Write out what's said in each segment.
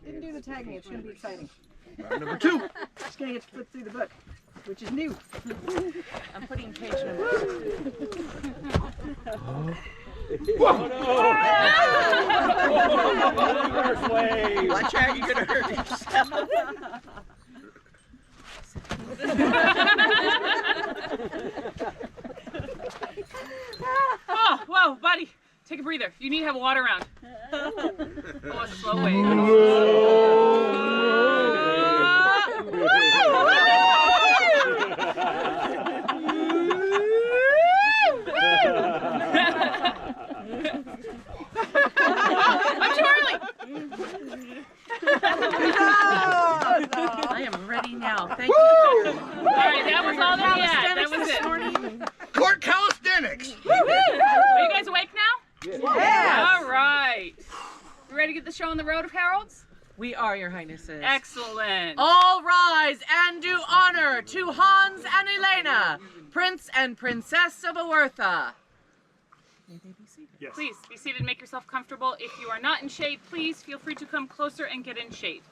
Didn't do the tagging. It's going to be exciting. Round number 2. Just going to get to flip through the book, which is new. I'm putting page number 2. Whoa! Watch out, you're gonna hurt yourself. Oh, whoa, buddy. Take a breather. You need to have a water round. Oh, a slow wave. I'm too early. I am ready now. Thank you. All right, that was all that we had. That was it. Court calisthenics! Are you guys awake now? Yes. All right. You ready to get the show on the road, Heralds? We are, Your Highnesses. Excellent. All rise and do honor to Hans and Elena, Prince and Princess of Oerthan. May they be seated? Yes. Please be seated and make yourself comfortable. If you are not in shade, please feel free to come closer and get in shade.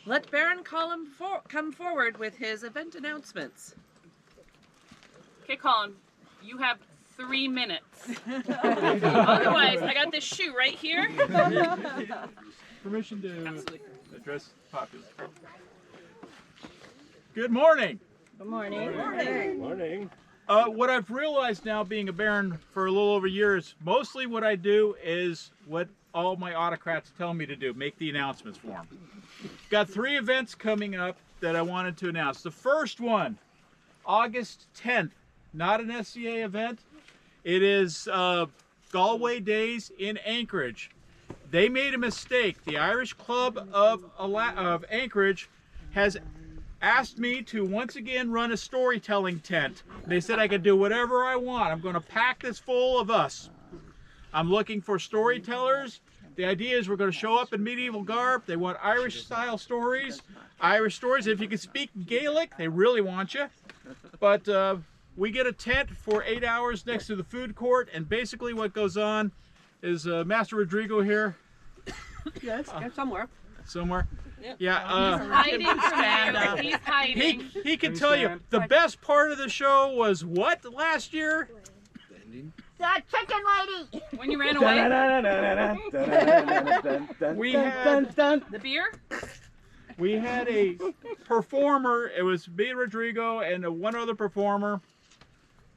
Let Baron Colin come forward with his event announcements. Okay, Colin, you have 3 minutes. Otherwise, I got this shoe right here. Permission to Absolutely. address the populace. Good morning. Good morning. Morning. What I've realized now, being a baron for a little over a year, is mostly what I do is what all my autocrats tell me to do, make the announcements for them. Got 3 events coming up that I wanted to announce. The first one, August 10th, not an SCA event. It is Galway Days in Anchorage. They made a mistake. The Irish Club of Anchorage has asked me to once again run a storytelling tent. They said I could do whatever I want. I'm going to pack this full of us. I'm looking for storytellers. The idea is we're going to show up in medieval garb. They want Irish style stories. Irish stories. If you can speak Gaelic, they really want you. But we get a tent for 8 hours next to the food court, and basically what goes on is Master Rodrigo here. Yes, somewhere. Somewhere. Yep. Yeah. Hiding from you. He's hiding. He can tell you the best part of the show was what last year? The chicken lady. When you ran away. We had The beer? we had a performer. It was me, Rodrigo, and one other performer,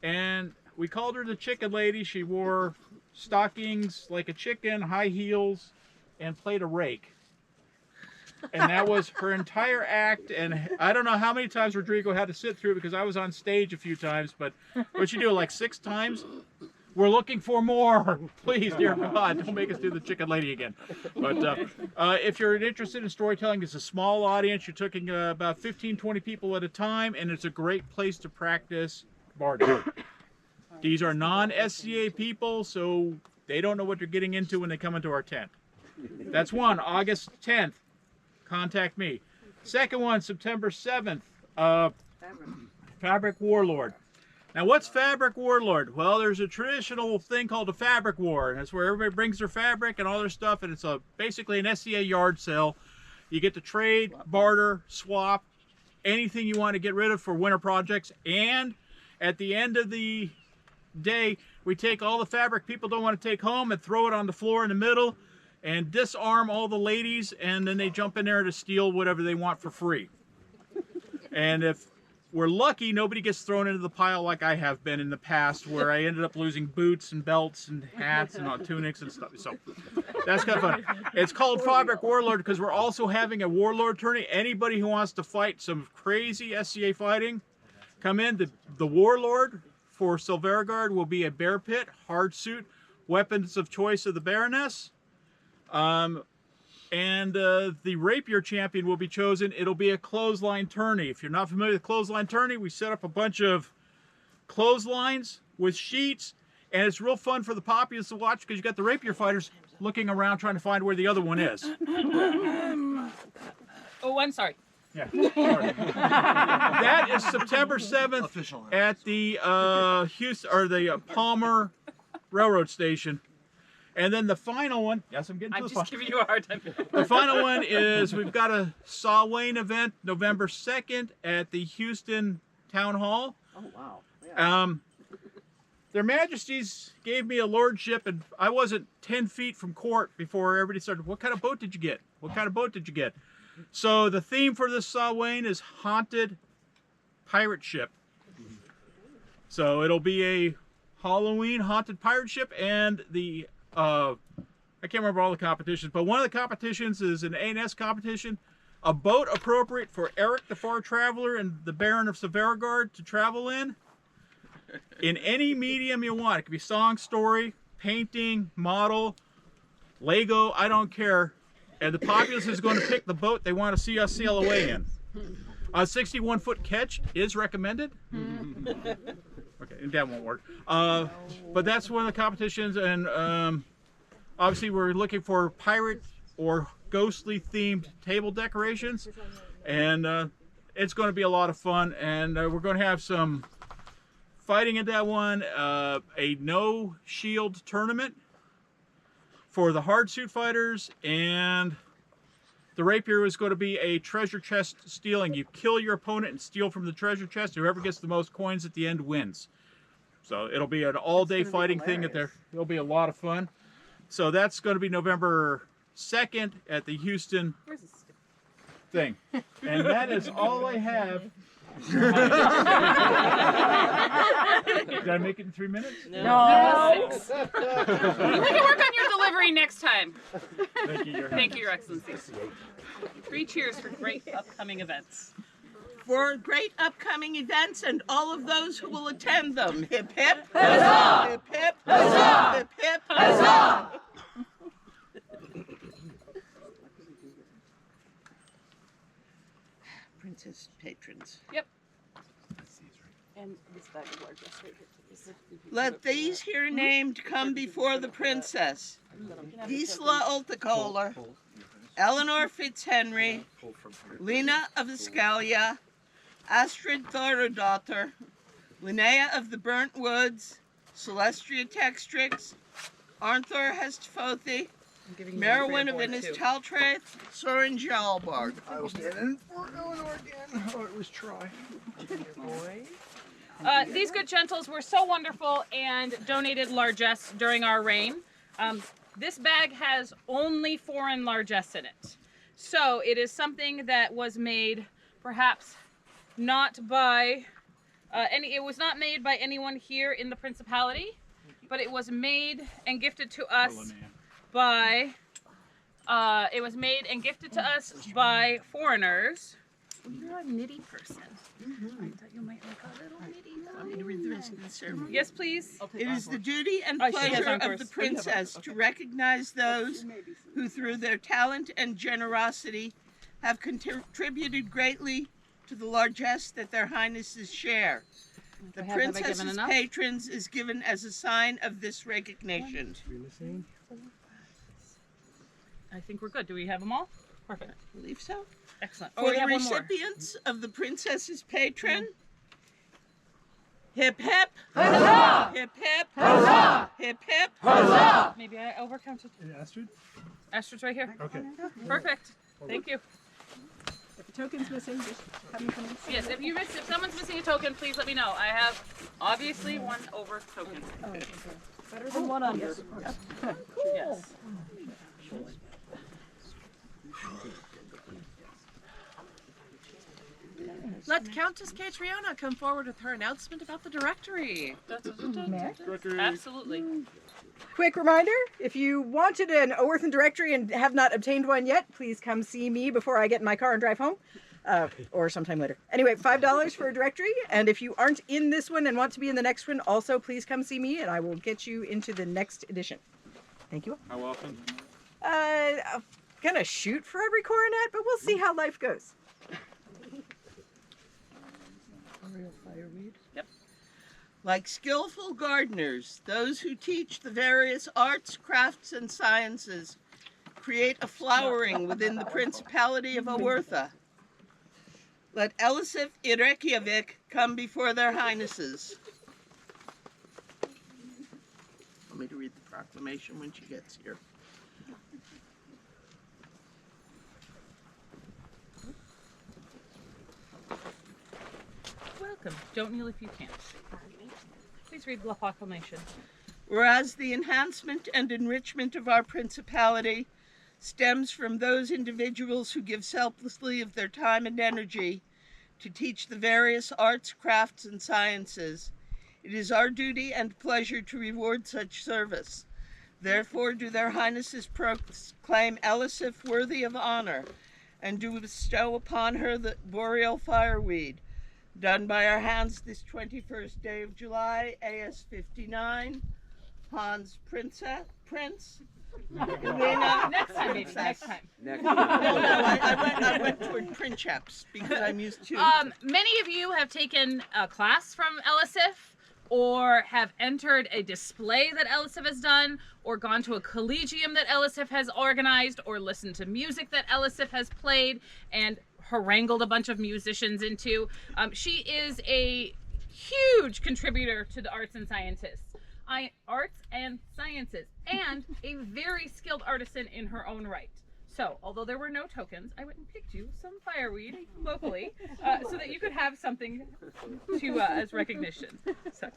and we called her the Chicken Lady. She wore stockings like a chicken, high heels, and played a rake. And that was her entire act, and I don't know how many times Rodrigo had to sit through it because I was on stage a few times, but what'd she do, like 6 times? We're looking for more. Please, dear God, don't make us do the Chicken Lady again. But if you're interested in storytelling, it's a small audience. You're taking about 15, 20 people at a time, and it's a great place to practice barding. These are non-SCA people, so they don't know what they're getting into when they come into our tent. That's one, August 10th. Contact me. Second one, September 7th, Fabric Warlord. Now, what's Fabric Warlord? Well, there's a traditional thing called a fabric war, and that's where everybody brings their fabric and all their stuff, and it's basically an SCA yard sale. You get to trade, barter, swap, anything you want to get rid of for winter projects, and at the end of the day, we take all the fabric people don't want to take home and throw it on the floor in the middle, and disarm all the ladies, and then they jump in there to steal whatever they want for free. And if we're lucky, nobody gets thrown into the pile like I have been in the past, where I ended up losing boots and belts and hats and tunics and stuff. So that's kind of fun. It's called Fabric Warlord because we're also having a Warlord tourney. Anybody who wants to fight some crazy SCA fighting, come in. The Warlord for Silvergard will be a bear pit, hard suit, weapons of choice of the Baroness. The rapier champion will be chosen. It'll be a clothesline tourney. If you're not familiar with clothesline tourney, we set up a bunch of clotheslines with sheets, and it's real fun for the populace to watch because you got the rapier fighters looking around trying to find where the other one is. Oh, I'm sorry. Yeah. That is September 7th at the Houston or the Palmer Railroad Station. And then the final one, yes, I'm getting to I'm the just final. giving you a hard time. The final one is we've got a Samhain event November 2nd at the Houston Town Hall. Oh, wow. Yeah. Their Majesties gave me a lordship, and I wasn't 10 feet from court before everybody started, what kind of boat did you get? What kind of boat did you get? So the theme for this Samhain is haunted pirate ship. So it'll be a Halloween haunted pirate ship, and the I can't remember all the competitions, but one of the competitions is an A&S competition, a boat appropriate for Eric the Far Traveler and the Baron of Severgard to travel in any medium you want. It could be song, story, painting, model, Lego, I don't care. And the populace is going to pick the boat they want to see us sail away in. A 61-foot catch is recommended. Okay, that won't work. But that's one of the competitions, and obviously we're looking for pirate or ghostly themed table decorations, and it's going to be a lot of fun. And we're going to have some fighting in that one, a no shield tournament for the hard suit fighters, and the rapier is going to be a treasure chest stealing. You kill your opponent and steal from the treasure chest. Whoever gets the most coins at the end wins. So it'll be an all-day fighting thing at there. It'll be a lot of fun. So that's going to be November 2nd at the Houston thing. And that is all I have. Did I make it in 3 minutes? No. We can work on your delivery next time. Thank you, Your Thank you, Your Excellency. 3 cheers for great upcoming events. For great upcoming events and all of those who will attend them. Hip hip. Huzzah! Hip hip. Huzzah! Hip hip. Huzzah! Princess patrons. Yep. Let these here named come before the princess. Gisela Ultacola, Eleanor Fitzhenry, Lena of Escalia, Astrid Thorodottir, Linnea of the Burnt Woods, Celestia Textrix, Arthur Hestfothi, Merwin of Innistaltraith, Soren Jalbarg. I will stand in for Eleanor again. Oh, it was try. These good gentles were so wonderful and donated largesse during our reign. This bag has only foreign largesse in it. So it is something that was made perhaps not by it was not made by anyone here in the Principality, but it was made and gifted to us by foreigners. You're a nitty person. I thought you might like a little nitty. Want me to read the rest of the ceremony? Yes, please. It is the duty and Oh, she has pleasure on of the first. princess to recognize those who through their talent and generosity have contributed greatly to the largesse that their highnesses share. The Have I given princess's enough? patrons is given as a sign of this recognition. I think we're good. Do we have them all? Perfect. I believe so. Excellent. For we the have one more. recipients of the princess's patron, hip hip, Huzzah! hip hip, Huzzah! hip hip, Huzzah! Maybe I overcounted. Astrid? Astrid's right here. Okay. Perfect. Thank you. If the token's missing, just have me come in. Yes, if someone's missing a token, please let me know. I have obviously one over token. Better than one under. Yes. Let Countess Catriona come forward with her announcement about the directory. Absolutely. Quick reminder, if you wanted an Oerthan directory and have not obtained one yet, please come see me before I get in my car and drive home. Or sometime later. Anyway, $5 for a directory, and if you aren't in this one and want to be in the next one, also please come see me and I will get you into the next edition. Thank you. How often? I'm gonna shoot for every coronet, but we'll see how life goes. Yep. Like skillful gardeners, those who teach the various arts, crafts, and sciences create a flowering within the Principality of Oertha. Let Elisif I Reykjavik come before their highnesses. Want me to read the proclamation when she gets here? Welcome. Don't kneel if you can't. Please read the proclamation. Whereas the enhancement and enrichment of our principality stems from those individuals who give selflessly of their time and energy to teach the various arts, crafts, and sciences, it is our duty and pleasure to reward such service. Therefore do their Highnesses proclaim Elisif worthy of honor, and do bestow upon her the boreal fireweed, done by our hands this 21st day of July, AS 59, Hans Prince, Elena. Next time, baby. Next time. I went toward Princeps because I'm used to. Many of you have taken a class from Elisif, or have entered a display that Elisif has done, or gone to a collegium that Elisif has organized, or listened to music that Elisif has played and harangued a bunch of musicians into. She is a huge contributor to the arts and sciences. Arts and sciences, and a very skilled artisan in her own right. So, although there were no tokens, I went and picked you some fireweed locally, so that you could have something to as recognition. So,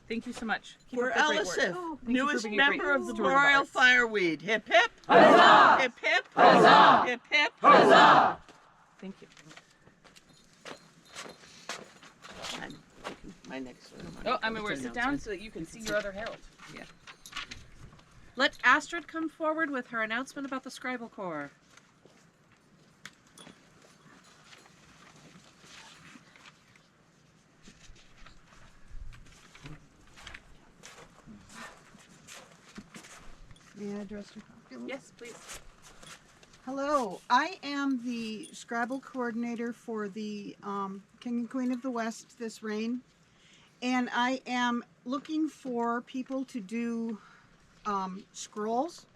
thank you so much. Keep For up the great Elisif, work. newest being a great member of the steward of boreal arts. fireweed. Hip hip! Huzzah! Hip hip! Huzzah! Hip hip! Huzzah! Thank you. I'm taking my next one. Oh, I'm going to sit down so that you can see your other herald. Yeah. Let Astrid come forward with her announcement about the Scribal Corps. May I address your populace? Yes, please. Hello, I am the Scrabble coordinator for the King and Queen of the West this reign, and I am looking for people to do scrolls,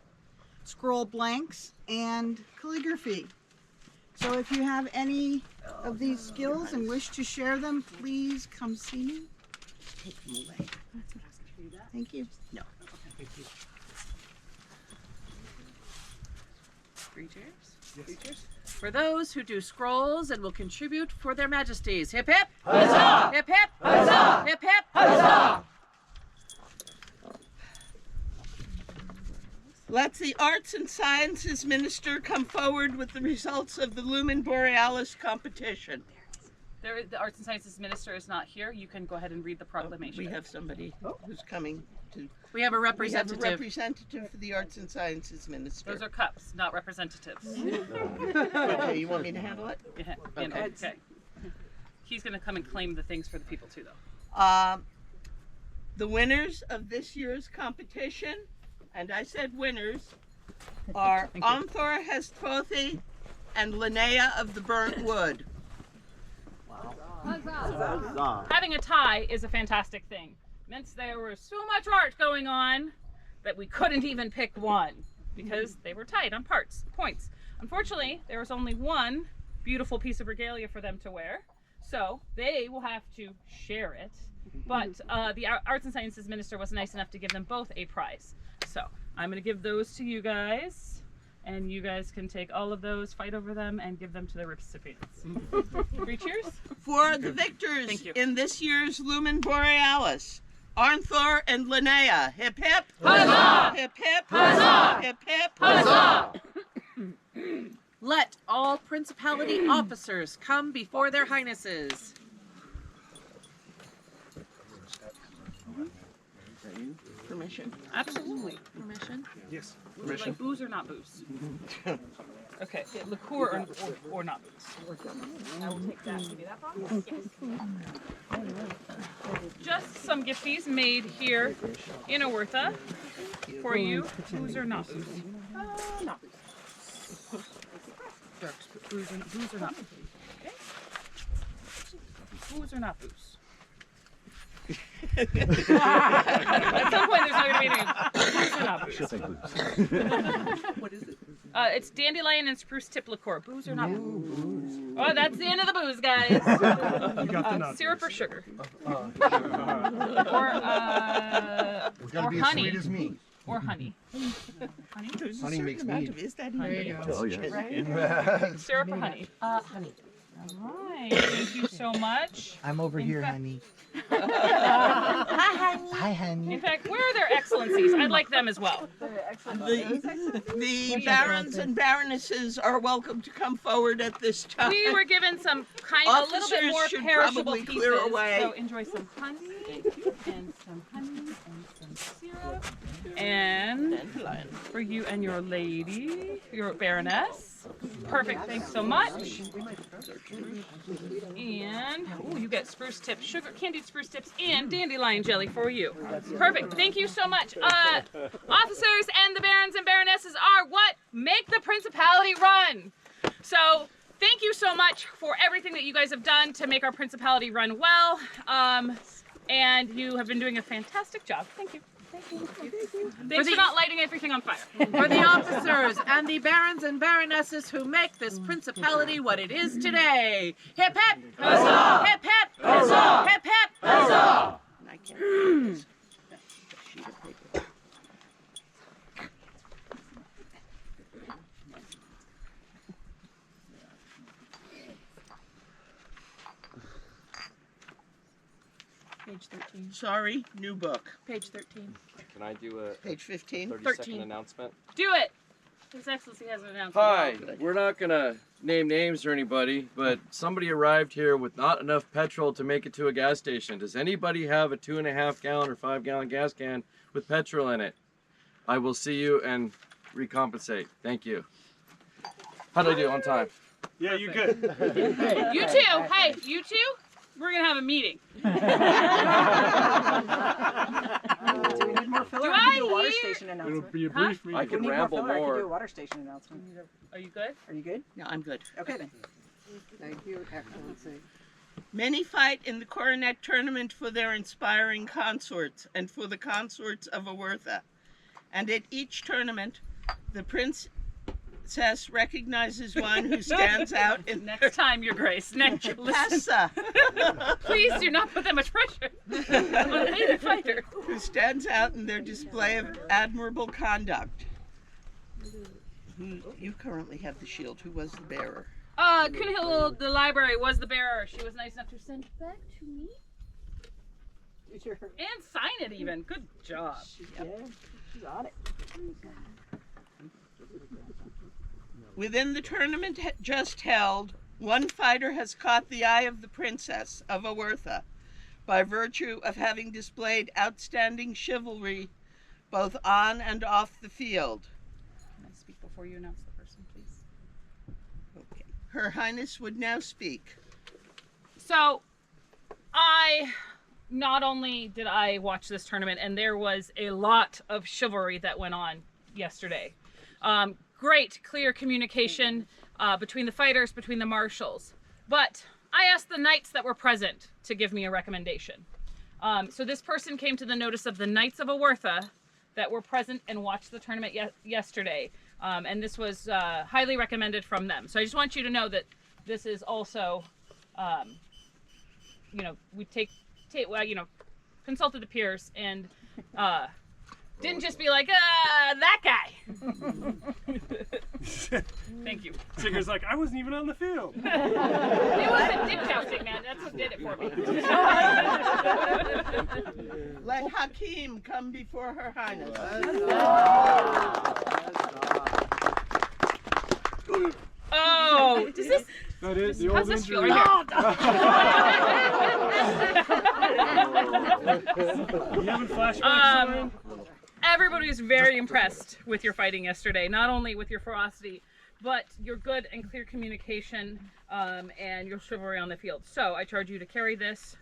scroll blanks, and calligraphy. So if you have any of these skills and wish to share them, please come see me. Take them away. Thank you. No. Three cheers. Three cheers. For those who do scrolls and will contribute for their majesties. Hip hip! Huzzah! Hip hip! Huzzah! Hip hip! Huzzah! Let the Arts and Sciences Minister come forward with the results of the Lumen Borealis competition. The Arts and Sciences Minister is not here. You can go ahead and read the proclamation. We have somebody who's coming to. We have a We have a representative. representative for the Arts and Sciences Minister. Those are cups, not representatives. Okay, you want me to handle it? Yeah, okay. He's going to come and claim the things for the people too, though. The winners of this year's competition, and I said winners, are Omthor Hestfothi and Linnea of the Burnt Wood. Having a tie is a fantastic thing. Meant there was so much art going on that we couldn't even pick one because they were tied on points. Unfortunately, there was only one beautiful piece of regalia for them to wear, so they will have to share it. But the Arts and Sciences Minister was nice enough to give them both a prize. So I'm going to give those to you guys, and you guys can take all of those, fight over them, and give them to the recipients. 3 cheers. For the victors Thank you. in this year's Lumen Borealis, Arnthor and Linnea. Hip hip! Huzzah! Hip hip! Huzzah! Hip hip! Huzzah! Let all principality officers come before their highnesses. Permission? Absolutely. Permission? Yes. Would you like booze or not booze? Okay, liqueur or not booze. I will take that. Give me that box. Yes. Just some gifties made here in Oertha for you. Booze or not booze? Not booze. Booze or not booze? Okay. Booze or not booze? At some point, there's not going to be any booze or not booze. What is it? It's dandelion and spruce tip liqueur. Booze or not booze? Oh, that's the end of the booze, guys. You got the nuts. Syrup or sugar? Uh, Or It's gotta or be honey. as sweet as me. Or honey. Honey? There's a Honey certain makes amount me- of, is that There even you a Oh, yes. question? Syrup or honey? Honey. All right. Thank you so much. I'm over In here, fact- honey. Hi, honey. Hi, honey. In fact, where are their excellencies? I'd like them as well. The barons and baronesses are welcome to come forward at this time. We were given some a little bit Officers more should perishable probably pieces. clear away. So enjoy some honey and some honey and some syrup. And Dandelion. for you and your lady, your baroness. Perfect. Thanks so much. And oh, you get spruce tips, sugar, candied spruce tips, and dandelion jelly for you. Perfect. Thank you so much. Officers and the barons and baronesses are what make the principality run. So thank you so much for everything that you guys have done to make our principality run well. And you have been doing a fantastic job. Thank you. Thanks for not lighting everything on fire. For the officers and the barons and baronesses who make this principality what it is today. Hip hip! Huzzah! Hip hip! Huzzah! Hip hip! Huzzah! I can't read this. Sheet of paper. Page 13. Sorry, new book. Page 13. Can I do a Page 15. 30-second announcement? Do it. His Excellency has an announcement. Hi, we're not gonna name names or anybody, but somebody arrived here with not enough petrol to make it to a gas station. Does anybody have a 2.5 gallon or 5 gallon gas can with petrol in it? I will see you and recompensate. Thank you. How'd I do on time? Yeah, you're good. You too. Hey, you two. We're gonna have a meeting. Do we need more filler? Do I can do a I water hear- station It'll announcement. be a Huh? brief I meeting. We can need ramble more filler. I can do a more. water station announcement. Are you good? Are you good? No, I'm good. Okay then. Thank you, Excellency. Many fight in the Coronet tournament for their inspiring consorts and for the consorts of Oertha. And at each tournament, the princess recognizes one who stands out in Next time, Your Grace. Next, listen. Passa, Please do not put that much pressure on a native fighter. who stands out in their display of admirable conduct. You currently have the shield. Who was the bearer? Kunhild, the library, was the bearer. She was nice enough to send it back to me and sign it even. Good job. Yeah, she's on it. Within the tournament just held, one fighter has caught the eye of the princess of Oertha by virtue of having displayed outstanding chivalry both on and off the field. Can I speak before you announce the person, please? Okay. Her Highness would now speak. So, not only did I watch this tournament, and there was a lot of chivalry that went on yesterday. Great, clear communication between the fighters, between the marshals. But I asked the knights that were present to give me a recommendation. So this person came to the notice of the Knights of Oertha that were present and watched the tournament yesterday. And this was highly recommended from them. So I just want you to know that this is also, we consulted the peers and didn't just be like, that guy. Thank you. Tigger's like, I wasn't even on the field. It was a dick jousting, man. That's what did it for me. Let Hakim come before Her Highness. Oh, does this... That is the How's old this feel injury. right You having flashbacks, Ryan? Everybody was very impressed with your fighting yesterday. Not only with your ferocity, but your good and clear communication and your chivalry on the field. So I charge you to carry this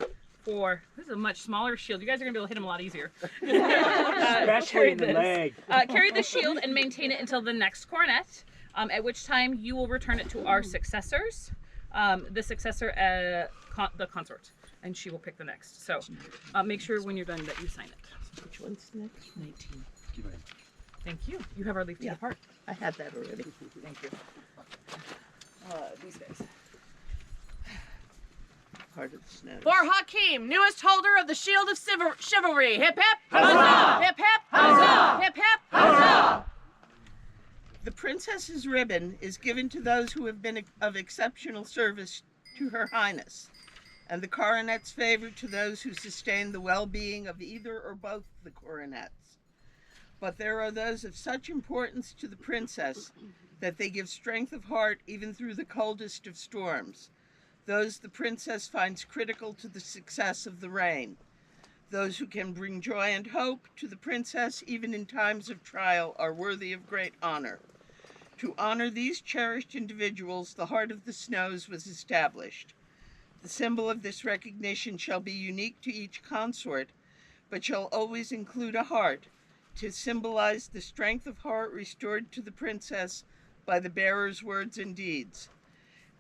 for, this is a much smaller shield. You guys are going to be able to hit him a lot easier. Carry this. Carry the shield and maintain it until the next coronet, at which time you will return it to our successors. The successor, the consort. and she will pick the next. So make sure when you're done that you sign it. Which one's next? 19. Thank you. You have our leave to Yeah. depart. I had that already. Thank you. These guys. Heart of the Snows. For Hakim, newest holder of the Shield of Chivalry. Hip hip! Huzzah! Hip hip! Huzzah! Hip hip! Huzzah! The princess's ribbon is given to those who have been of exceptional service to Her Highness, and the coronet's favor to those who sustain the well-being of either or both the coronets. But there are those of such importance to the princess that they give strength of heart even through the coldest of storms. Those the princess finds critical to the success of the reign. Those who can bring joy and hope to the princess even in times of trial are worthy of great honor. To honor these cherished individuals, the Heart of the Snows was established. The symbol of this recognition shall be unique to each consort, but shall always include a heart to symbolize the strength of heart restored to the princess by the bearer's words and deeds.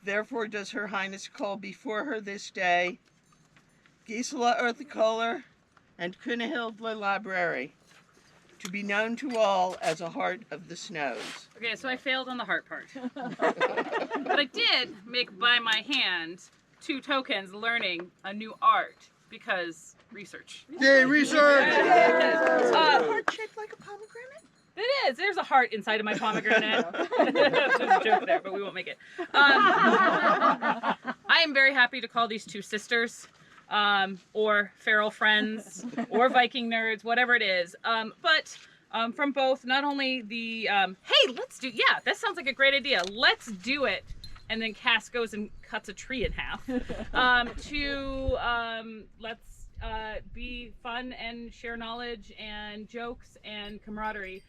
Therefore does Her Highness call before her this day Gisela Erthakoller and Kunahild Le Library, to be known to all as a Heart of the Snows. Okay, so I failed on the heart part. But I did make by my hand 2 tokens learning a new art because research. Yay, research! Heart shaped like a pomegranate? It is. There's a heart inside of my pomegranate. There's a joke there, but we won't make it. I am very happy to call these 2 sisters, or feral friends, or Viking nerds, whatever it is. But from both, not only the, hey, let's do, yeah, that sounds like a great idea. Let's do it. And then Cass goes and cuts a tree in half. Let's be fun and share knowledge and jokes and camaraderie.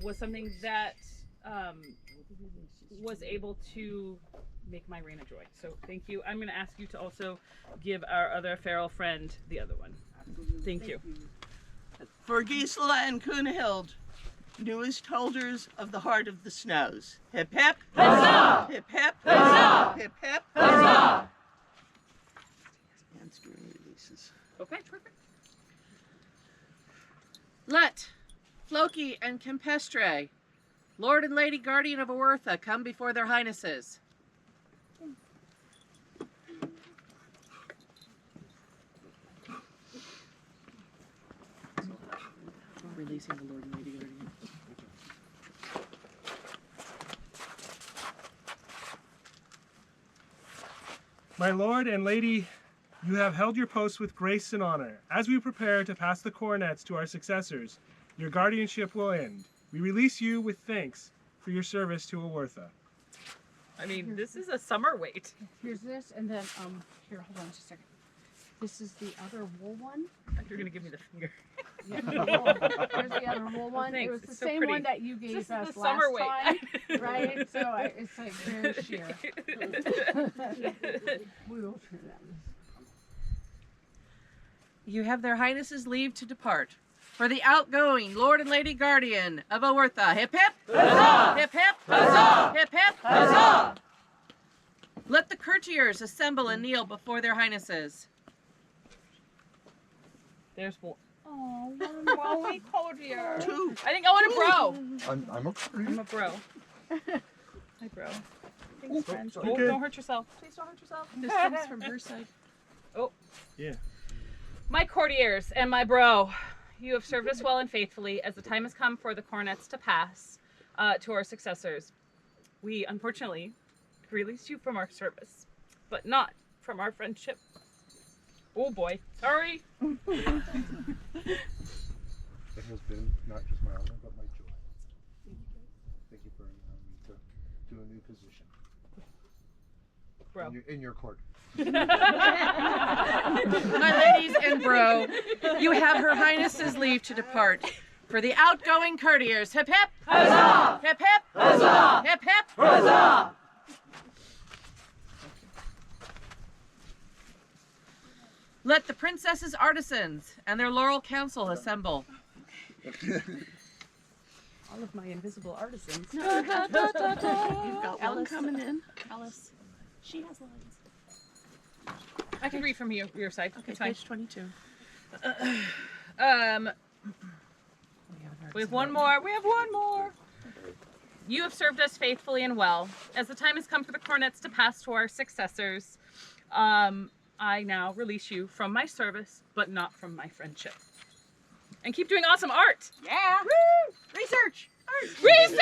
Was something that was able to make my reign a joy. So thank you. I'm going to ask you to also give our other feral friend the other one. Thank you. For Gisela and Kunahild, newest holders of the Heart of the Snows. Hip hip! Huzzah! Hip hip! Huzzah! Hip hip! Huzzah! Hands doing releases. Okay, perfect. Let Flóki and Cempestrae, Lord and Lady Guardian of Oertha, come before their Highnesses. Releasing the Lord and Lady Guardian. My lord and lady, you have held your posts with grace and honor. As we prepare to pass the coronets to our successors, your guardianship will end. We release you with thanks for your service to Oertha. I mean, this is a summer wait. Here's this, and then, here, hold on just a second. This is the other wool one. You're going to give me the finger. Yeah, here's the other wool one. Thanks, It was the it's so same pretty. one that you gave This is us the last summer weight. time, right? So it's like very sheer. We will trim them. You have their Highnesses leave to depart. For the outgoing Lord and Lady Guardian of Oertha, hip hip! Huzzah! Hip hip! Huzzah! Hip hip! Huzzah! Let the courtiers assemble and kneel before their Highnesses. There's one. Oh, one we courtier. 2. I think I want a bro. I'm a I'm a bro. Hi, bro. Thanks, friends. Oh, Okay. don't hurt yourself. Please don't hurt yourself. This comes from her side. Oh. Yeah. My courtiers and my bro, you have served us well and faithfully as the time has come for the coronets to pass to our successors. We, unfortunately, released you from our service, but not from our friendship. Oh boy, sorry. It has been not just my honor, but my joy. Thank you for allowing me to a new position. Bro. In your court. My ladies and bro, you have her Highnesses leave to depart. For the outgoing courtiers, hip hip! Huzzah! Hip hip! Huzzah! Hip hip! Huzzah! Let the princesses' artisans and their laurel council assemble. All of my invisible artisans. You've got one Alice. coming in. Alice. She has lines. I can read from your side. Okay, It's fine. page 22. We have one more. We have one more. You have served us faithfully and well. As the time has come for the coronets to pass to our successors, I now release you from my service, but not from my friendship. And keep doing awesome art. Yeah. Woo! Research. Research!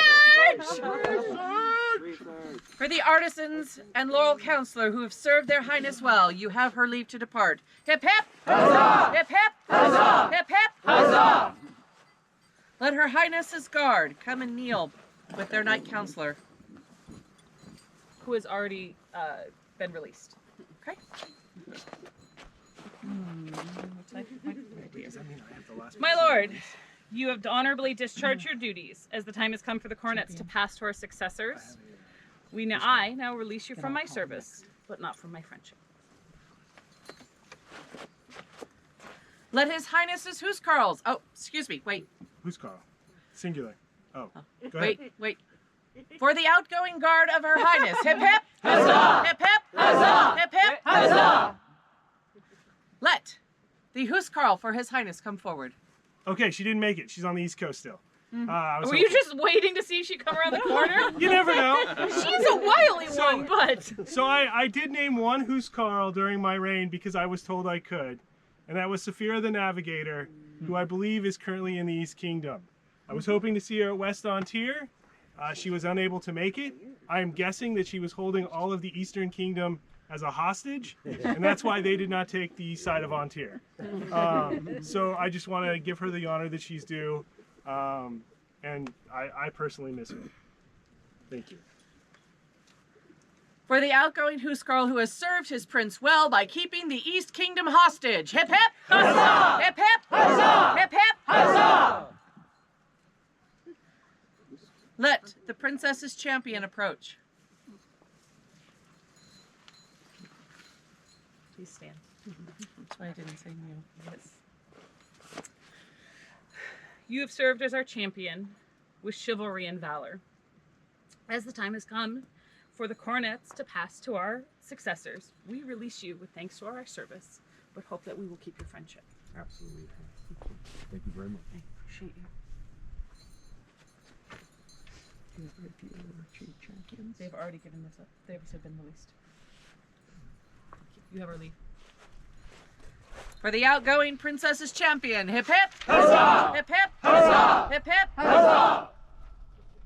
For the artisans and loyal counselor who have served their highness well, you have her leave to depart. Hip hip! Huzzah! Hip hip! Huzzah! Hip hip! Huzzah! Let her highness's guard come and kneel with their knight counselor. Who has already been released. Okay? My lord, you have honorably discharged your duties as the time has come for the coronets to pass to our successors. I now release you from my service, but not from my friendship. Let his highness's huscarls. Oh, excuse me. Wait. Huscarl. Singular. Oh. Go ahead. Wait. For the outgoing guard of her highness. Hip hip. Huzzah! Hip hip. Huzzah! Hip hip. Huzzah! Let the huscarl for his highness come forward. Okay, she didn't make it. She's on the East Coast still. Were you just waiting to see if she'd come around the corner? You never know. She's a wily one, but... So I did name one huscarl during my reign because I was told I could. And that was Saphira the Navigator, who I believe is currently in the East Kingdom. I was hoping to see her at West Ontier. She was unable to make it. I am guessing that she was holding all of the Eastern Kingdom as a hostage, and that's why they did not take the east side of Ontier. So I just want to give her the honor that she's due, and I personally miss her. Thank you. For the outgoing huscarl who has served his prince well by keeping the East Kingdom hostage. Hip hip! Huzzah! Hip hip! Huzzah! Hip hip! Huzzah! Let the princess's champion approach. Please stand. That's why I didn't say no. Yes. You have served as our champion with chivalry and valor. As the time has come for the coronets to pass to our successors, we release you with thanks to our service, but hope that we will keep your friendship. Absolutely. Thank you very much. I appreciate you. They've already given this up. They've been released. You have our leave. For the outgoing princess's champion. Hip hip! Huzzah! Hip hip! Huzzah! Hip hip! Huzzah!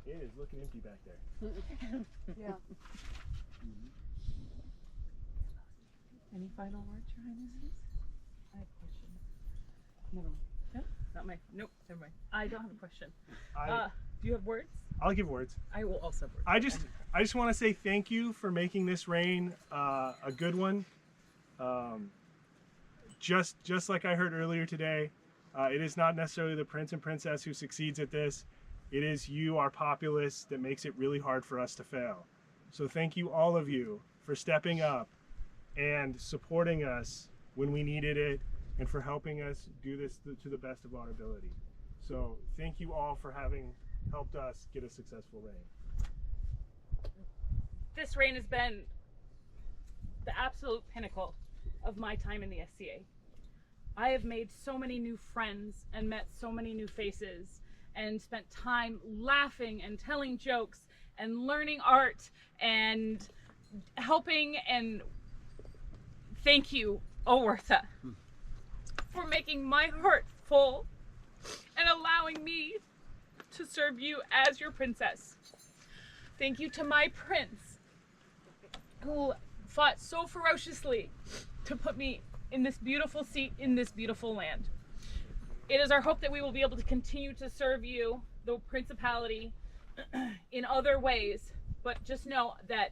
It is looking empty back there. Yeah. Any final words, Your Highnesses? I have a question. Never mind. No, not my. Nope. Never mind. I don't have a question. Do you have words? I'll give words. I will also have words. I just want to say thank you for making this reign a good one. Just like I heard earlier today, it is not necessarily the prince and princess who succeeds at this. It is you, our populace, that makes it really hard for us to fail. So thank you, all of you, for stepping up and supporting us when we needed it, and for helping us do this to the best of our ability. So thank you all for having helped us get a successful reign. This reign has been the absolute pinnacle of my time in the SCA. I have made so many new friends and met so many new faces and spent time laughing and telling jokes and learning art and helping, and thank you, Oerthan, for making my heart full and allowing me to serve you as your princess. Thank you to my prince, who fought so ferociously to put me in this beautiful seat in this beautiful land. It is our hope that we will be able to continue to serve you, the principality, in other ways, but just know that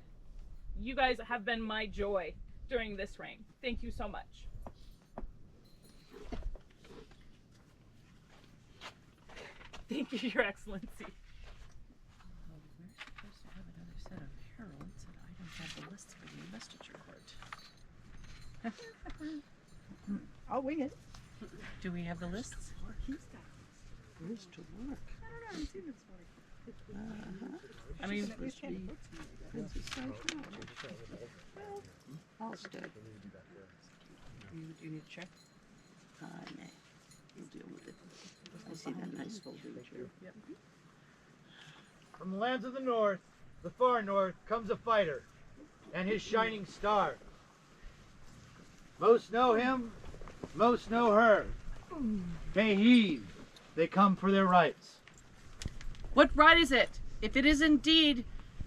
you guys have been my joy during this reign. Thank you so much. Thank you, Your Excellency. Well, we're supposed to have another set of heralds, and I don't have the list for the investiture part. I'll wing it. Do we have the lists? Where's to work? I don't know. I haven't seen this one. I mean, Supposed to be Princess Psychologist. Halstead. Do you need a check? I may. We'll deal with it. I see that nice folder chair. Yep. From the lands of the north, the far north, comes a fighter, and his shining star. Most know him, most know her. They heed, they come for their rights. What right is it? If it is indeed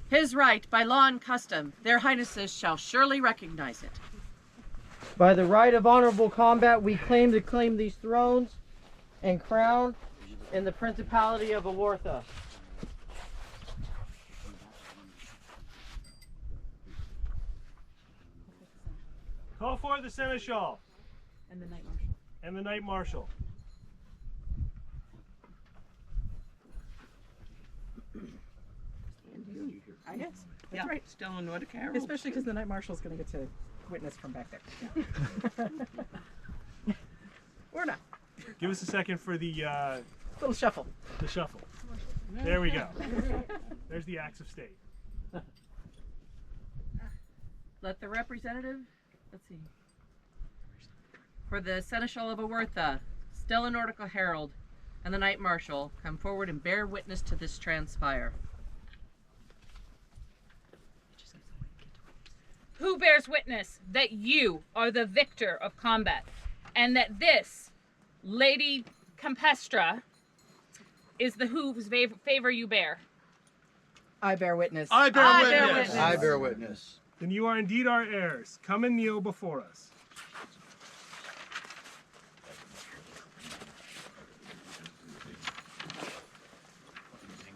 his right by law and custom, their highnesses shall surely recognize it. By the right of honorable combat, we claim to claim these thrones and crown in the principality of Oertha. Call for the seneschal And the night marshal. and the knight marshal. I guess. That's Yeah, right. still in Nordic Herald. Especially because the night marshal's going to get to witness from back there. Or not. Give us a second for the Little shuffle. shuffle. There we go. There's the acts of state. Let the representative, let's see, for the seneschal of Oertha, still in Nordic Herald, and the knight marshal come forward and bear witness to this transpire. Who bears witness that you are the victor of combat, and that this Lady Cempestrae is the whose favor you bear? I bear witness. I bear I witness. bear witness. I bear witness. Then you are indeed our heirs. Come and kneel before us.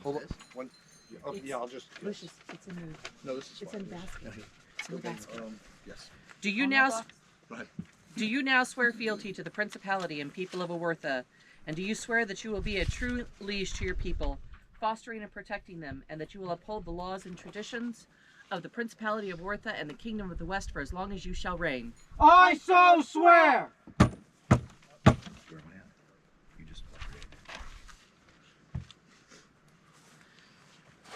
Hold on. One. Oh, yeah, I'll just. Lucius, it's in the, No, this is it's fine. in the basket. Okay. It's in the basket. Yes. Do you On now that box? Go ahead. do you now swear fealty to the principality and people of Oertha, and do you swear that you will be a true liege to your people, fostering and protecting them, and that you will uphold the laws and traditions of the principality of Oertha and the kingdom of the west for as long as you shall reign? I so swear! Your man. You just.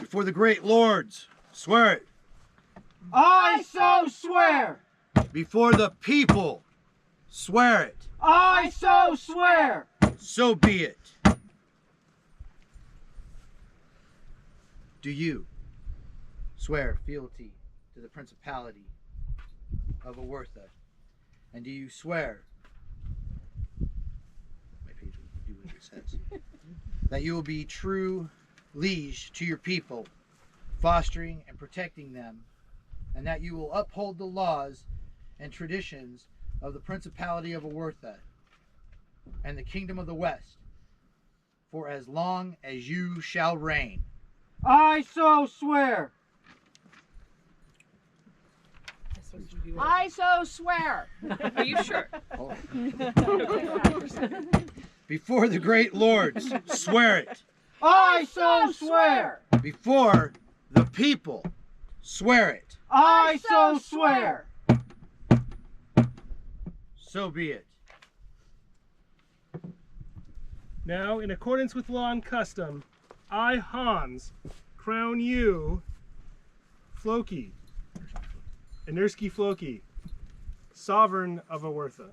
Before the great lords, swear it. I so swear! Before the people, swear it. I so swear! So be it. Do you swear fealty to the principality of Oertha? And do you swear, my page will do what it says, that you will be true liege to your people, fostering and protecting them, and that you will uphold the laws and traditions of the principality of Oertha and the kingdom of the west for as long as you shall reign? I so swear! I so swear. Are you sure? Before the great lords, swear it. I so swear! Before the people, swear it. I so swear! So be it. Now, in accordance with law and custom, I, Hans, crown you, Flóki, írski Flóki, sovereign of Oertha.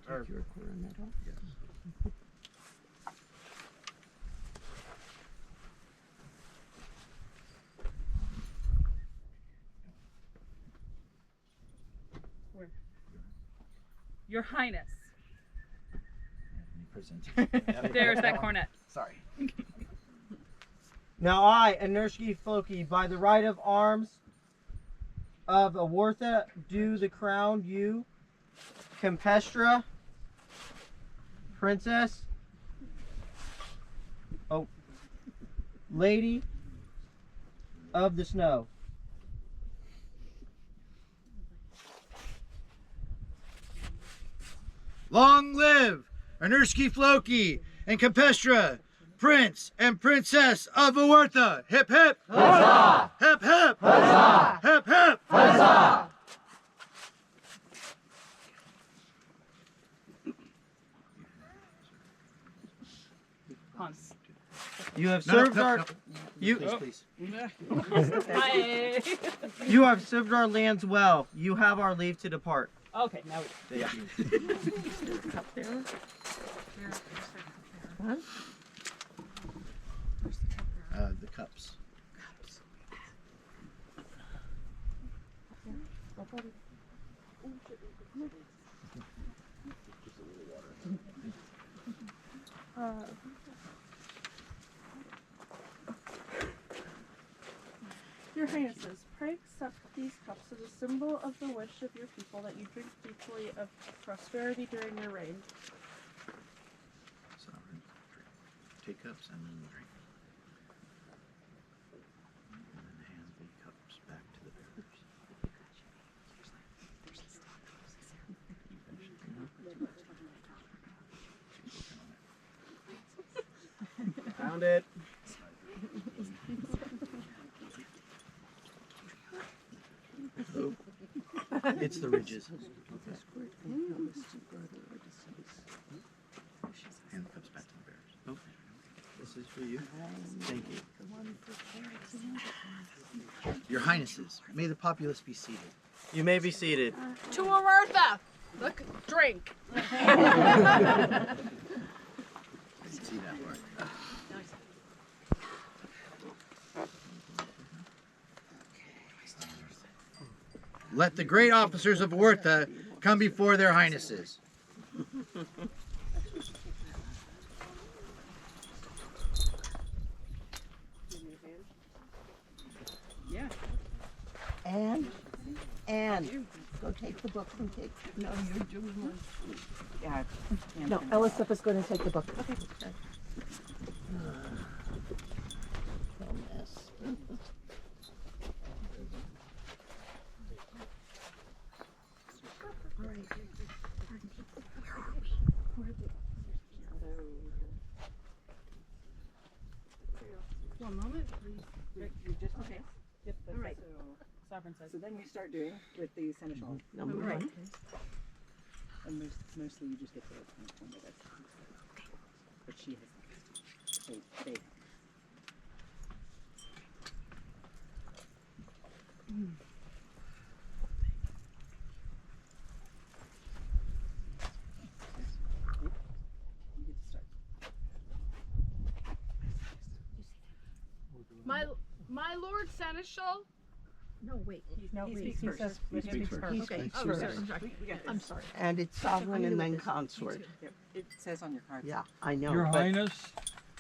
Your Highness. There's There's that cornet. Sorry. Now I, írski Flóki, by the right of arms of Oertha, do the crown you, Cempestrae, Princess, Lady of the Snow. Long live írski Flóki and Cempestrae, Prince and Princess of Oertha. Hip hip! Huzzah! Hip hip! Huzzah! Hip hip! Huzzah! Hans. You have No, served no, our no. you Please. Hi. you have served our lands well. You have our leave to depart. Okay, now we Yeah. Cup there. Huh? The cups. Your Highnesses, pray accept these cups as a symbol of the wish of your people that you drink deeply of prosperity during your reign. Sovereign. Take cups and then drink. And then hand the cups back to the bearers. Found it. Oh. It's the ridges. Hand the cups back to the bearers. Oh, this is for you. Thank you. Your Highnesses, may the populace be seated. You may be seated. To Oertha! Look, drink. I didn't see that part. Let the great officers of Oertha come before their Highnesses. Yeah. And go take the book from Kate. No, you're doing one. Yeah. No, Elisabeth is going to take the book. Okay. One moment, please. You just okay. Yep, that's All right. Sovereign says. So then we start doing with the seneschal. Number Right. one. And mostly you just get the one with it. But she has. So they. You get to start. My Lord Seneschal. No, wait. No, he Rhys speaks first. first. He speaks first. Okay. Speaks Oh, first. sorry. I'm sorry. And it's sovereign and then consort. Yep. It says on your card. Yeah, I know. Your but Highness,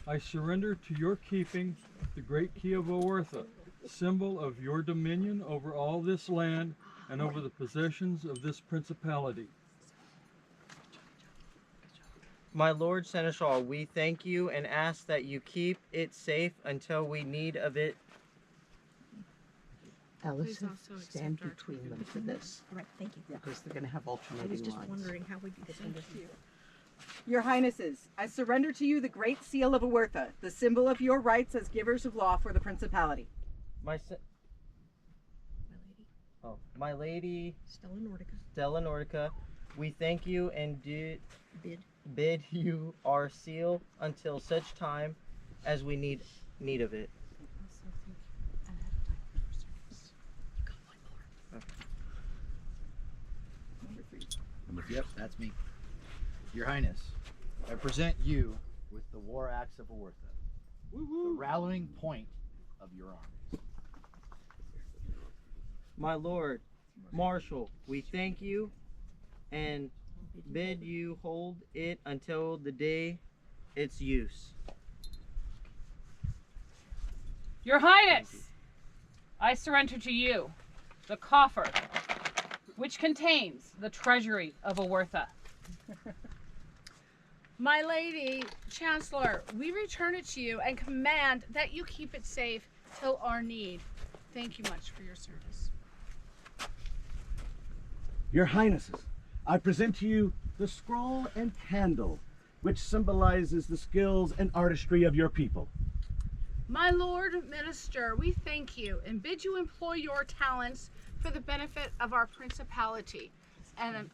I surrender to your keeping the great key of Oertha, symbol of your dominion over all this land and over the possessions of this principality. My Lord Seneschal, we thank you and ask that you keep it safe until we need of it. Alice, Please also stand accept our between them for this. All right, thank you. Because they're going to have I was alternating just lines. wondering how we could send this to you. Your Highnesses, I surrender to you the great seal of Oertha, the symbol of your rights as givers of law for the principality. My lady, Stella Nordica. Stella Nordica, we thank you and bid you our seal until such time as we need of it. Yep, that's me. Your Highness, I present you with the war axe of Oertha, the rallying point of your armies. My Lord Marshal, we thank you and bid you hold it until the day its use. Your Highness, I surrender to you the coffer, which contains the treasury of Oertha. My lady, Chancellor, we return it to you and command that you keep it safe till our need. Thank you much for your service. Your Highnesses, I present to you the scroll and candle, which symbolizes the skills and artistry of your people. My Lord Minister, we thank you and bid you employ your talents for the benefit of our principality. And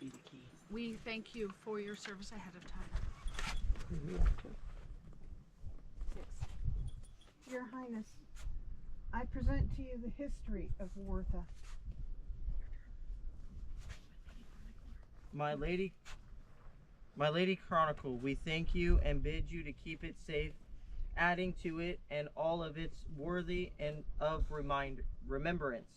we thank you for your service ahead of time. Your Highness, I present to you the history of Oertha. My lady Chronicle, we thank you and bid you to keep it safe, adding to it and all of its worthy and of remembrance.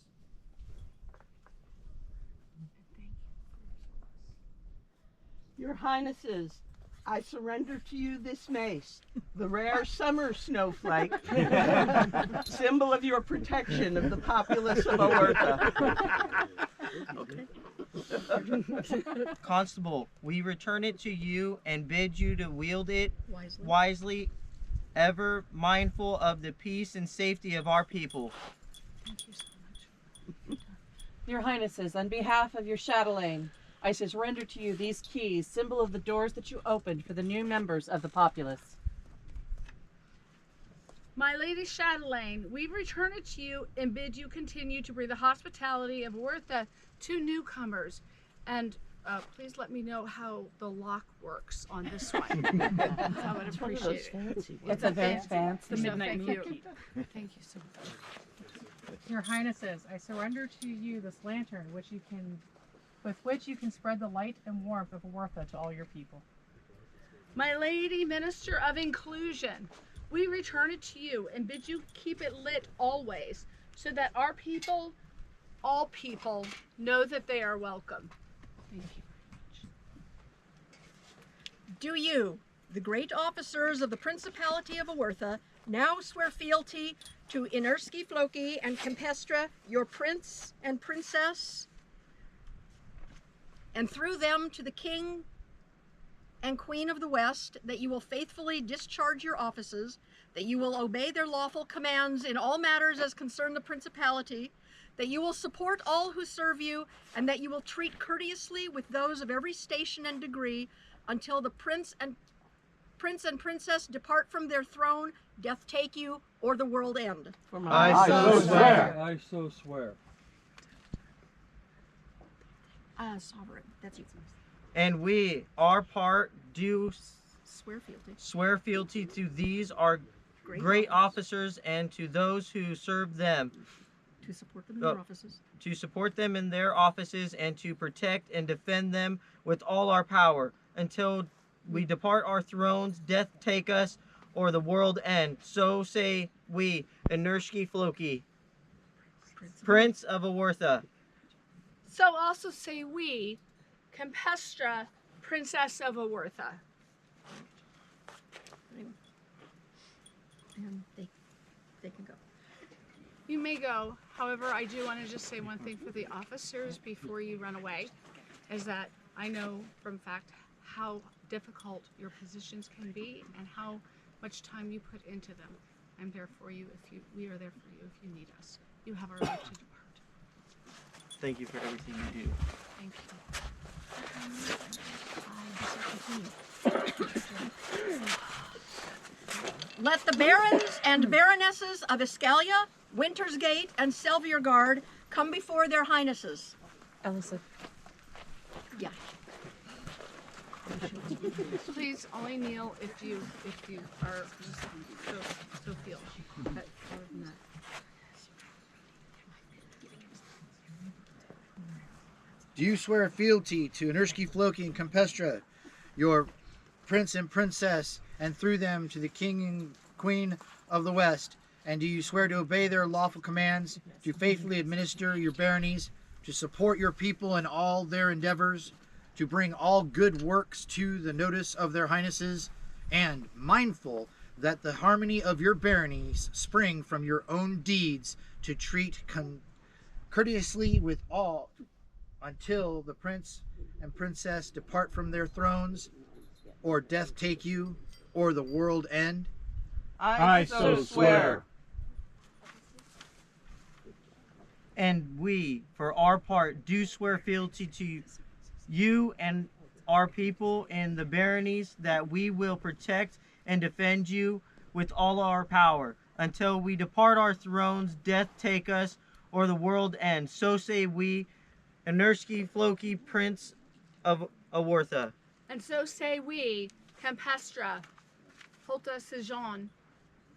Your Highnesses, I surrender to you this mace, the rare summer snowflake, symbol of your protection of the populace of Oertha. Constable, we return it to you and bid you to wield it wisely, ever mindful of the peace and safety of our people. Thank you so much. Your Highnesses, on behalf of your chatelaine, I surrender to you these keys, symbol of the doors that you opened for the new members of the populace. My Lady Chatelaine, we return it to you and bid you continue to bring the hospitality of Oertha to newcomers. And please let me know how the lock works on this one. I would appreciate it. It's a very fancy. The midnight movie. Thank you so much. Your Highnesses, I surrender to you this lantern, with which you can spread the light and warmth of Oertha to all your people. My Lady Minister of Inclusion, we return it to you and bid you keep it lit always, so that our people, all people, know that they are welcome. Thank you very much. Do you, the great officers of the Principality of Oertha, now swear fealty to Írski Flóki and Cempestrae, your prince and princess, and through them to the King and Queen of the West, that you will faithfully discharge your offices, that you will obey their lawful commands in all matters as concern the Principality, that you will support all who serve you, and that you will treat courteously with those of every station and degree until the prince and princess depart from their throne, death take you, or the world end. I so swear. I so swear. Sovereign, that's you. And we, our part, do Swear fealty. swear fealty to these our great officers and to those who serve them, To support them in their offices. to support them in their offices and to protect and defend them with all our power until we depart our thrones, death take us, or the world end. So say we, Írski Flóki, Prince of Oertha. So also say we, Cempestrae, Princess of Oertha. And they can go. You may go. However, I do want to just say one thing for the officers before you run away, is that I know from fact how difficult your positions can be and how much time you put into them. I'm there for you we are there for you if you need us. You have our right to depart. Thank you for everything you do. Thank you. Let the barons and baronesses of Escalia, Wintersgate, and Selviergard come before their highnesses. Ellison. Yeah. Please only kneel if you are so feel. But other than that. Do you swear fealty to Írski Flóki and Cempestrae, your prince and princess, and through them to the King and Queen of the West? And do you swear to obey their lawful commands, to faithfully administer your baronies, to support your people in all their endeavors, to bring all good works to the notice of their highnesses, and mindful that the harmony of your baronies spring from your own deeds, to treat courteously with all until the prince and princess depart from their thrones, or death take you, or the world end? I so swear. And we, for our part, do swear fealty to you and our people and the baronies, that we will protect and defend you with all our power until we depart our thrones, death take us, or the world end. So say we, Írski Flóki, Prince of Oertha. And so say we, Cempestrae, Holti, sjón,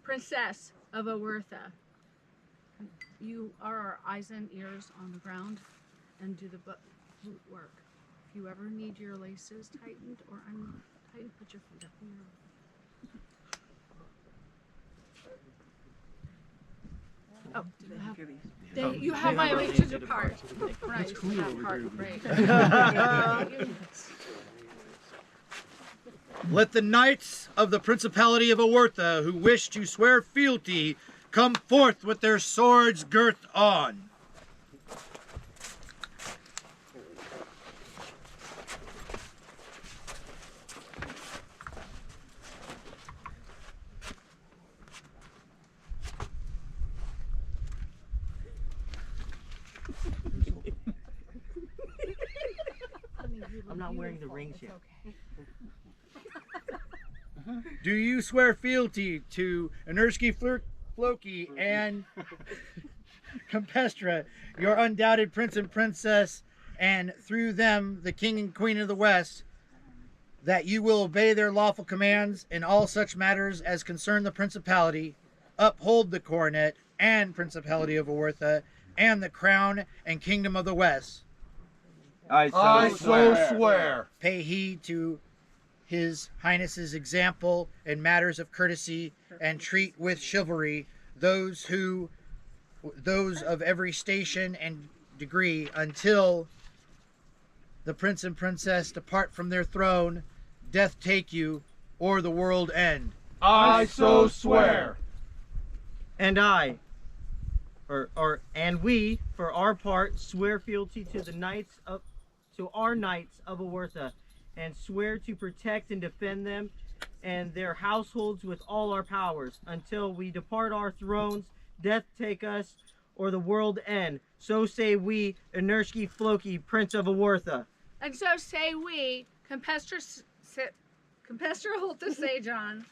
Princess of Oertha. You are our eyes and ears on the ground and do the boot work. If you ever need your laces tightened or untightened, put your feet up in your. Oh, you have my leave to depart. Right, that part, right. Let the knights of the Principality of Oertha who wish to swear fealty come forth with their swords girt on. I'm not wearing the rings yet. Do you swear fealty to írski Flóki and Cempestrae, your undoubted prince and princess, and through them the king and queen of the West, that you will obey their lawful commands in all such matters as concern the principality, uphold the coronet and Principality of Oertha, and the crown and kingdom of the West? I so swear. Pay heed to His Highness's example in matters of courtesy, and treat with chivalry those of every station and degree, until the prince and princess depart from their throne, death take you, or the world end. I so swear. And we, for our part, swear fealty to our knights of Oertha, and swear to protect and defend them and their households with all our powers, until we depart our thrones, death take us, or the world end. So say we, írski Flóki, Prince of Oertha. And so say we, Cempestrae Sjón,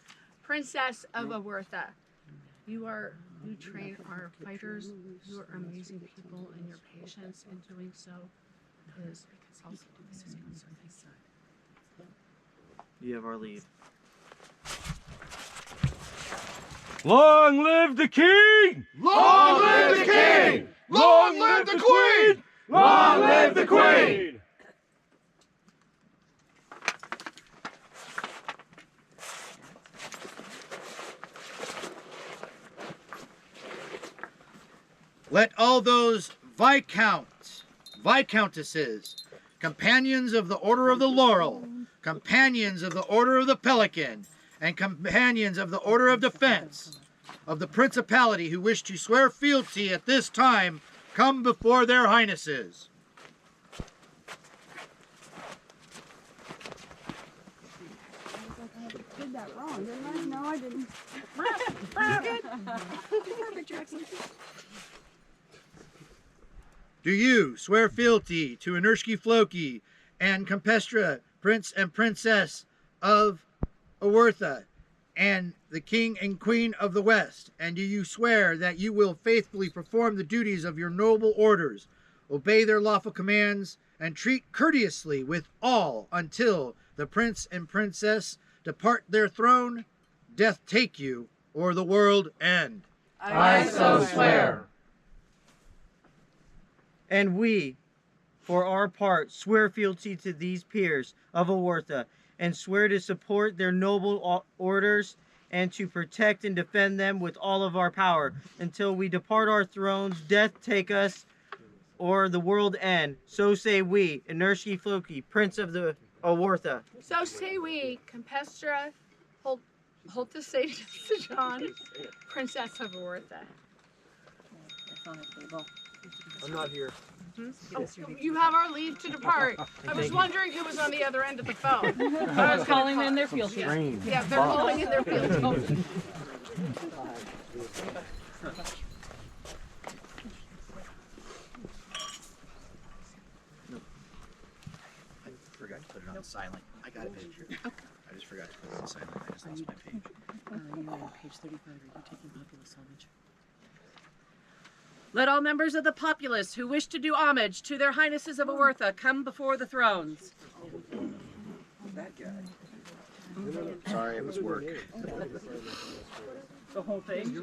Princess of Oertha. You train our fighters. You are amazing people, and your patience in doing so is also You have our leave. Long live the king! Long live the king! Long live the queen! Long live the queen! Let all those viscounts, viscountesses, companions of the Order of the Laurel, companions of the Order of the Pelican, and companions of the Order of Defense of the Principality who wish to swear fealty at this time come before their Highnesses. I did that wrong, didn't I? No, I didn't. Perfect, Your Excellency. Do you swear fealty to írski Flóki and Cempestrae, Prince and Princess of Oertha, and the King and Queen of the West? And do you swear that you will faithfully perform the duties of your noble orders, obey their lawful commands, and treat courteously with all until the Prince and Princess depart their throne, death take you, or the world end? I so swear. And we, for our part, swear fealty to these peers of Oertha, and swear to support their noble orders and to protect and defend them with all of our power, until we depart our thrones, death take us, or the world end. So say we, írski Flóki, Prince of the Oertha. So say we, Cempestrae Holti Sjón, Princess of Oertha. I'm not here. Oh, you have our leave to depart. I was wondering who was on the other end of the phone. I was calling in their fealty. Yeah, they're calling in their fealty. I forgot to put it on silent. I got a picture. Okay. I just forgot to put it on silent. I just lost my page. You're on page 35. Are you taking populous homage? Let all members of the populace who wish to do homage to their Highnesses of Oertha come before the thrones. That guy. Sorry, it was work. The whole thing?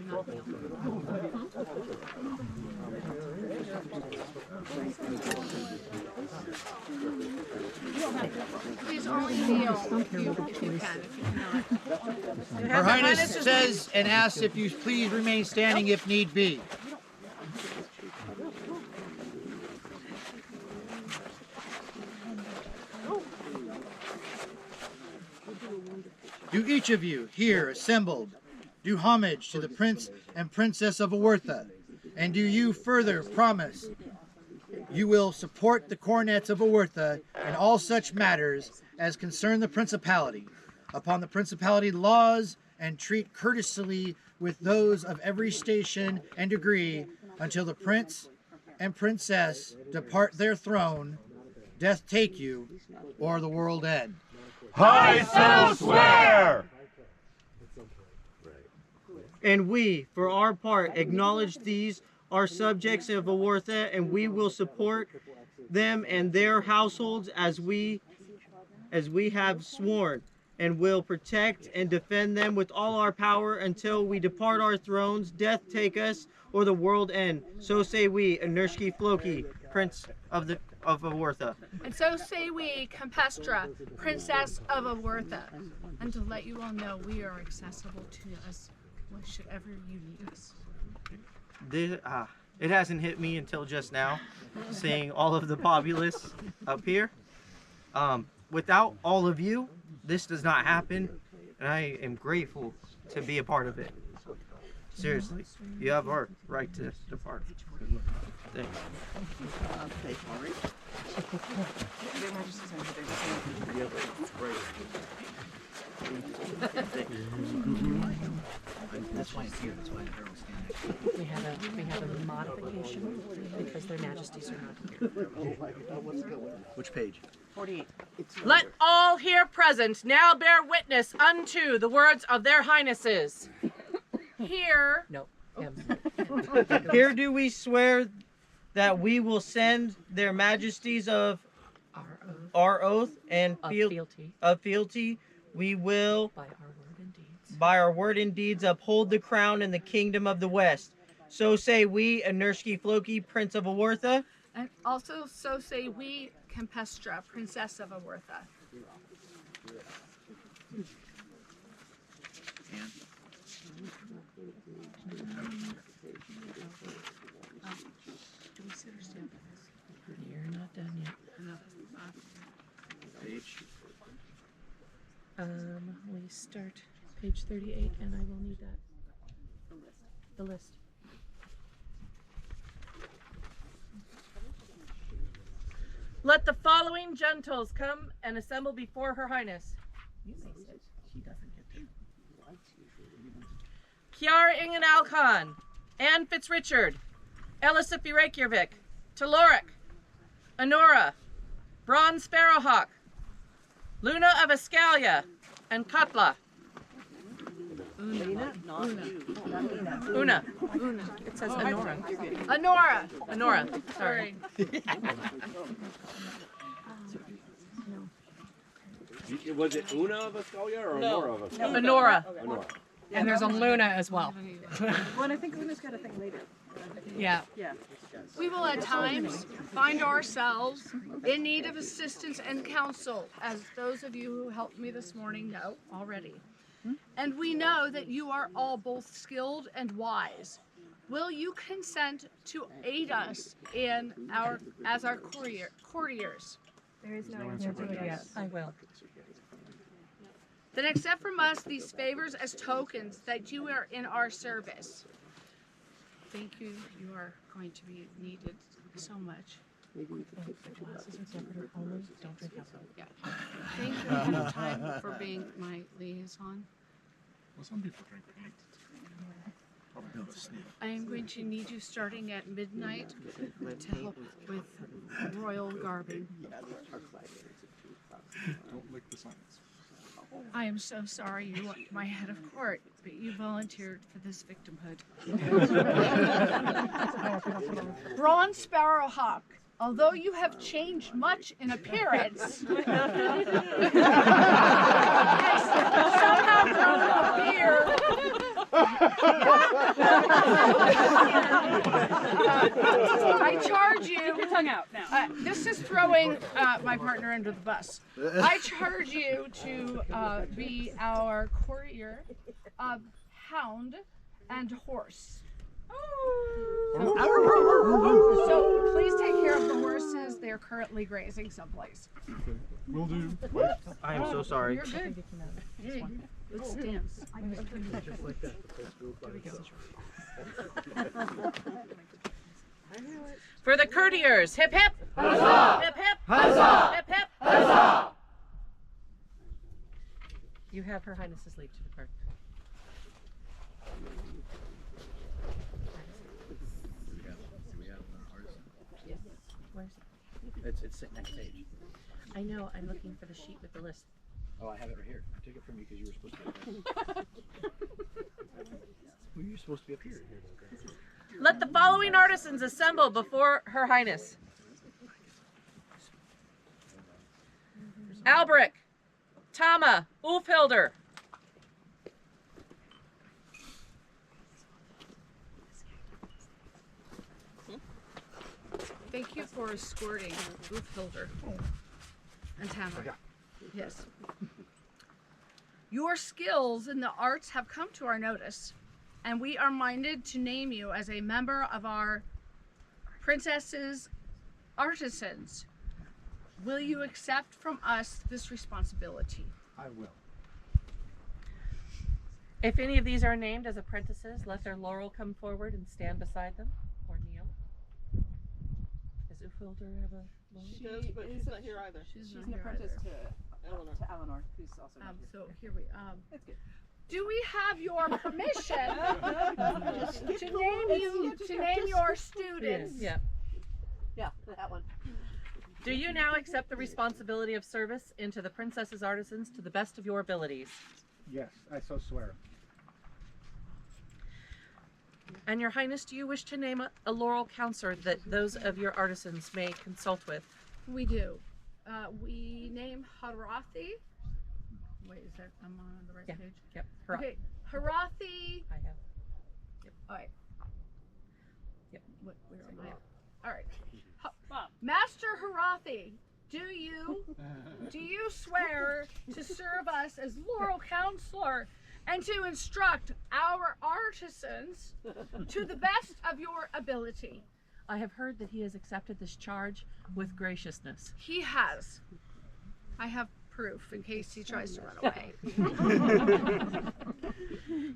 Please only kneel if you can. Her Highness says and asks if you please remain standing if need be. Do each of you here assembled do homage to the Prince and Princess of Oertha, and do you further promise you will support the coronets of Oertha in all such matters as concern the principality, upon the principality laws, and treat courteously with those of every station and degree until the prince and princess depart their throne, death take you, or the world end. I so swear! And we, for our part, acknowledge these are subjects of Oertha, and we will support them and their households as we have sworn, and will protect and defend them with all our power until we depart our thrones, death take us, or the world end. So say we, Írski Flóki, Prince of Oertha. And so say we, Cempestrae, Princess of Oertha. And to let you all know, we are accessible to us should ever you need us. It hasn't hit me until just now, seeing all of the populace up here. Without all of you, this does not happen, and I am grateful to be a part of it. Seriously, you have our right to depart. Thanks. That's why it's here. That's why the herald's standing. We have a modification because their majesties are not here. Which page? 48. Let all here present now bear witness unto the words of their highnesses. Here. No. Here do we swear that we will send their majesties of our oath and fealty. We will, by our word and deeds, uphold the crown and the kingdom of the West. So say we, Írski Flóki, Prince of Oertha. And also, so say we, Cempestrae, Princess of Oertha. You're not done yet. Page. We start page 38, and I will need that. The list. Let the following gentles come and assemble before Her Highness. Kiara Ingen Alcon, Anne Fitzrichard, Elisippi Reykjavik, Talorik, Honora, Bronze Sparrowhawk, Luna of Escalia, and Katla. Una. It says Honora. Honora. Sorry. Was it Una of Escalia or Honora of Escalia? Honora. And there's a Luna as well. Well, I think Luna's got a thing later. Yeah. We will at times find ourselves in need of assistance and counsel, as those of you who helped me this morning know already. And we know that you are all both skilled and wise. Will you consent to aid us in as our courtiers? There is no answer to it yet. I will. Then accept from us these favors as tokens that you are in our service. Thank you. You are going to be needed so much. Don't drink alcohol. Yeah. Thank you ahead of time for being my liaison. Well, some people drink at night. I am going to need you starting at midnight to help with royal garbing. Don't lick the signs. I am so sorry you weren't my head of court, but you volunteered for this victimhood. Bronze Sparrowhawk, although you have changed much in appearance, has somehow grown a beard I charge you. Keep your tongue out now. This is throwing my partner under the bus. I charge you to be our courier of hound and horse. So please take care of the horses. They're currently grazing someplace. Will do. I am so sorry. You're good. Hey, let's dance. For the courtiers, hip hip! Huzzah! Hip hip! Huzzah! Hip hip! Huzzah! You have Her Highness's leave to depart. It's sitting next page. I know, I'm looking for the sheet with the list. Oh, I have it right here. I took it from you because you were supposed to be up there. Well, you're supposed to be up here. Let the following artisans assemble before Her Highness. Albrecht, Tama, Ulfhilder. Thank you for escorting Ulfhilder and Tamara. Yes. Your skills in the arts have come to our notice, and we are minded to name you as a member of our princess's artisans. Will you accept from us this responsibility? I will. If any of these are named as apprentices, let their laurel come forward and stand beside them, or kneel. Does Ulfhilder have a laurel? She does, but she's not here either. She's an apprentice to Eleanor. To Eleanor, who's also not here. So here we that's good. Do we have your permission to name your students? Yeah. Yeah, that one. Do you now accept the responsibility of service into the princess's artisans to the best of your abilities? Yes, I so swear. And Your Highness, do you wish to name a laurel counselor that those of your artisans may consult with? We do. We name Harathi. Wait, is that I'm on the right page? Yep. Okay, Harathi. I have. Yep. All right. Yep. Where am I? All right. Master Harathi, do you swear to serve us as laurel counselor and to instruct our artisans to the best of your ability? I have heard that he has accepted this charge with graciousness. He has. I have proof in case he tries to run away.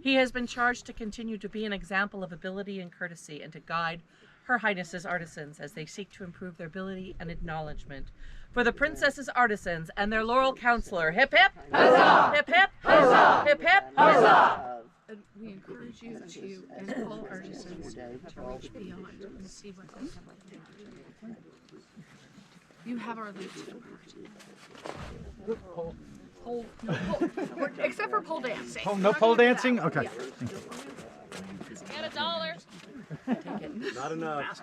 He has been charged to continue to be an example of ability and courtesy and to guide Her Highness's artisans as they seek to improve their ability and acknowledgement. For the princess's artisans and their laurel counselor, hip hip! Huzzah! Hip hip! Huzzah! Hip hip! Huzzah! And we encourage you to, and all artisans, to reach beyond and see what they have. You have our leave to depart. Pole, no, pole, except for pole dancing. Oh, no pole dancing? Okay. Yeah. Get $1. Not enough.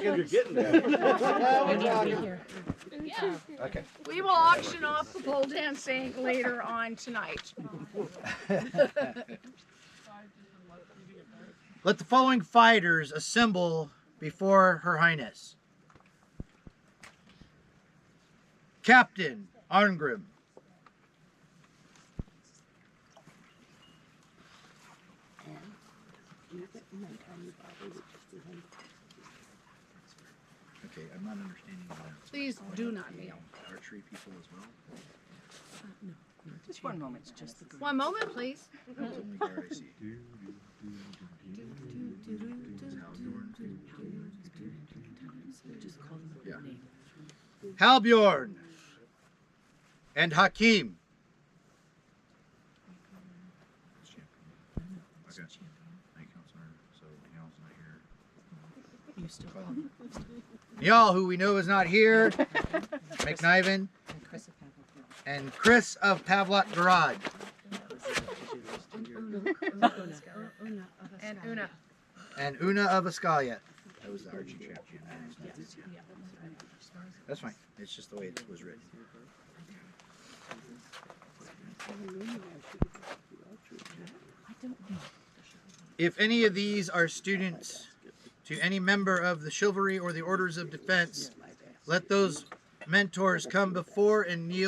You're getting there. Okay. We will auction off the pole dancing later on tonight. Let the following fighters assemble before Her Highness. Captain Arngrim. Okay, I'm not understanding that. Please do not kneel. Archery people as well? No. Just one moment. Just the One moment, please. That's only guard I see. Yeah. Halbjorn and Hakim. Okay. You still Y'all, who we know is not here, McNiven, and Chris of Pavlot Garage. And Una. And Una of Ascalia. That was the archie trap. That's fine. It's just the way it was written. If any of these are students to any member of the chivalry or the orders of defense, let those mentors come before and kneel